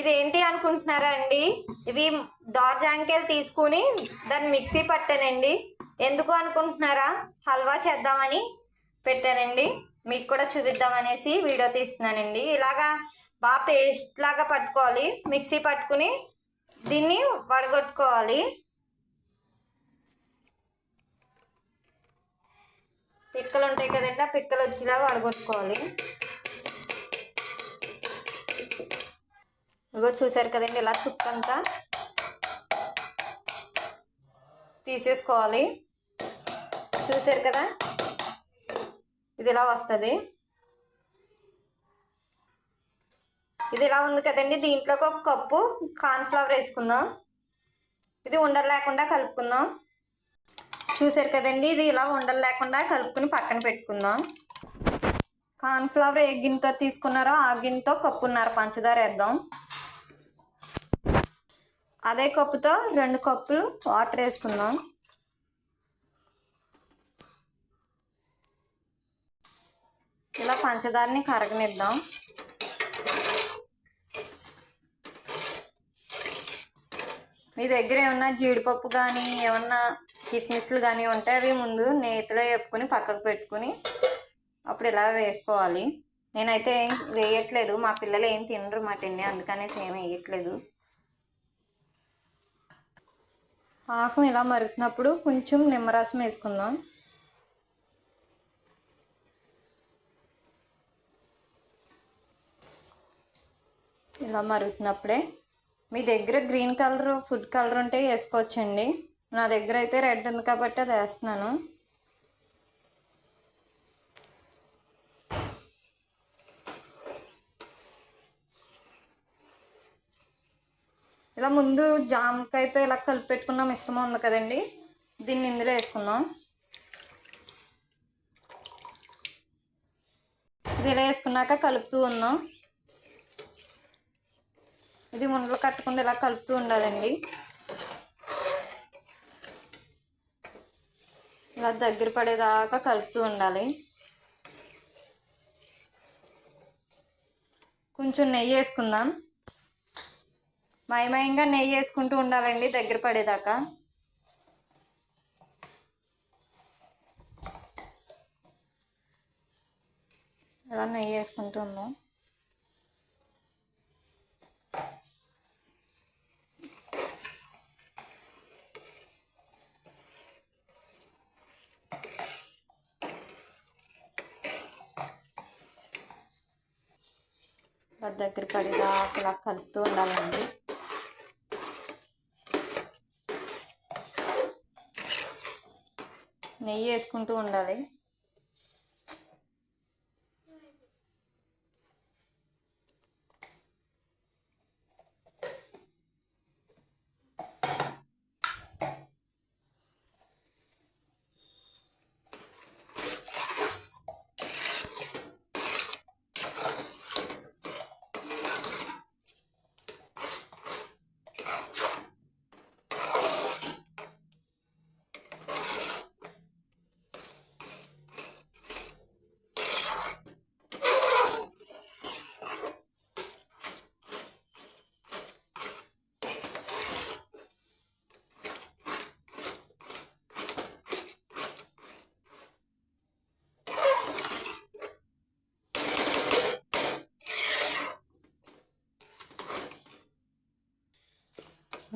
ఇదేంటి అనుకుంటున్నారా అండి? ఇవి జాంకాయలు తీసుకుని దాన్ని మిక్సీ పట్టానండి. ఎందుకు అనుకుంటున్నారా? హల్వా చేద్దామని పెట్టానండి. మీకు కూడా చూపిద్దామనేసి వీడియో తీస్తున్నానండి. ఇలాగా బాగా పేస్ట్ లాగా పట్టుకోవాలి. మిక్సీ పట్టుకుని దీన్ని వడగొట్టుకోవాలి. పిక్కలు ఉంటాయి కదండి, ఆ పిక్కలు వచ్చేలా వడగొట్టుకోవాలి. ఇగో చూసారు కదండి, ఇలా తుక్కంతా తీసేసుకోవాలి. చూసారు కదా, ఇది ఇలా వస్తుంది. ఇది ఇలా ఉంది కదండి. దీంట్లోకి ఒక కప్పు కార్న్ఫ్లవర్ వేసుకుందాం. ఇది ఉండలు లేకుండా కలుపుకుందాం. చూసారు కదండి, ఇది ఇలా ఉండలు లేకుండా కలుపుకుని పక్కన పెట్టుకుందాం. కార్న్ఫ్లవర్ ఏ గిన్నెతో తీసుకున్నారో ఆ గిన్నెతో కప్పున్నర పంచదార వేద్దాం. అదే కప్పుతో 2 కప్పులు వాటర్ వేసుకుందాం. ఇలా పంచదారని కరగనిద్దాం. మీ దగ్గర ఏమన్నా జీడిపప్పు కానీ ఏమన్నా కిస్మిస్లు కానీ ఉంటే అవి ముందు నేతిలో వేపుకుని పక్కకు పెట్టుకుని అప్పుడు ఇలా వేసుకోవాలి. నేనైతే ఏం వేయట్లేదు, మా పిల్లలు ఏం తినరు మాటండి, అందుకనేసి ఏం వేయట్లేదు. పాకం ఇలా మరుగుతున్నప్పుడు కొంచెం నిమ్మరసం వేసుకుందాం. ఇలా మరుగుతున్నప్పుడే మీ దగ్గర గ్రీన్ కలర్ ఫుడ్ కలర్ ఉంటే వేసుకోవచ్చండి. నా దగ్గర అయితే రెడ్ ఉంది కాబట్టి అది వేస్తున్నాను. ఇలా ముందు జామకాయతో ఇలా కలిపి పెట్టుకున్న మిశ్రమం ఉంది కదండి, దీన్ని ఇందులో వేసుకుందాం. ఇది ఇలా వేసుకున్నాక కలుపుతూ ఉన్నాం. ఇది ఉండలు కట్టకుండా ఇలా కలుపుతూ ఉండాలండి. ఇలా దగ్గర పడేదాకా కలుపుతూ ఉండాలి. కొంచెం నెయ్యి వేసుకుందాం. మయమయంగా నెయ్యి వేసుకుంటూ ఉండాలండి దగ్గర పడేదాకా. ఇలా నెయ్యి వేసుకుంటూ ఉన్నాం. దగ్గర పడేదాకా ఇలా కలుపుతూ ఉండాలండి. నెయ్యి వేసుకుంటూ ఉండాలి.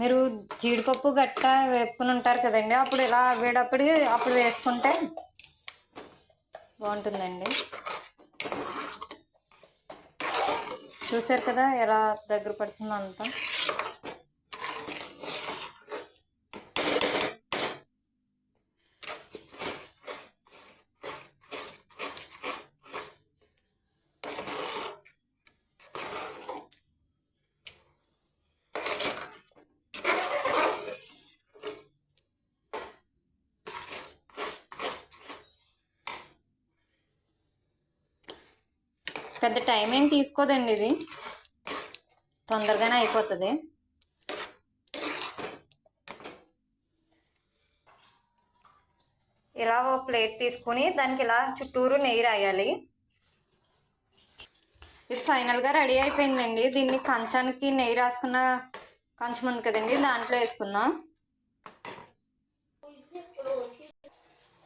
మీరు జీడిపప్పు గట్ట వేపుకుని ఉంటారు కదండి, అప్పుడు ఇలా అప్పుడు వేసుకుంటే బాగుంటుందండి. చూసారు కదా ఎలా దగ్గర పడుతుందో అంతా. పెద్ద టైం ఏం తీసుకోదండి, ఇది తొందరగానే అయిపోతుంది. ఇలా ఒక ప్లేట్ తీసుకుని దానికి ఇలా చుట్టూరు నెయ్యి రాయాలి. ఇది ఫైనల్గా రెడీ అయిపోయిందండి. దీన్ని కంచానికి నెయ్యి రాసుకున్న కంచం ఉంది కదండి, దాంట్లో వేసుకుందాం.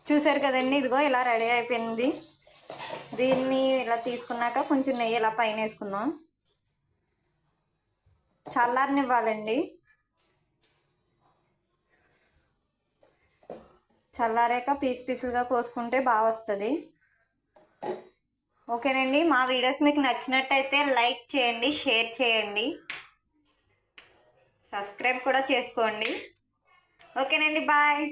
చూసారు కదండి, ఇదిగో ఇలా రెడీ అయిపోయింది. దీన్ని ఇలా తీసుకున్నాక కొంచెం నెయ్యి ఇలా పైన వేసుకుందాం. చల్లారనివ్వాలండి. చల్లారాక పీసులుగా కోసుకుంటే బాగా వస్తుంది. ఓకేనండి, మా వీడియోస్ మీకు నచ్చినట్టయితే లైక్ చేయండి, షేర్ చేయండి, సబ్స్క్రైబ్ కూడా చేసుకోండి. ఓకేనండి, బాయ్.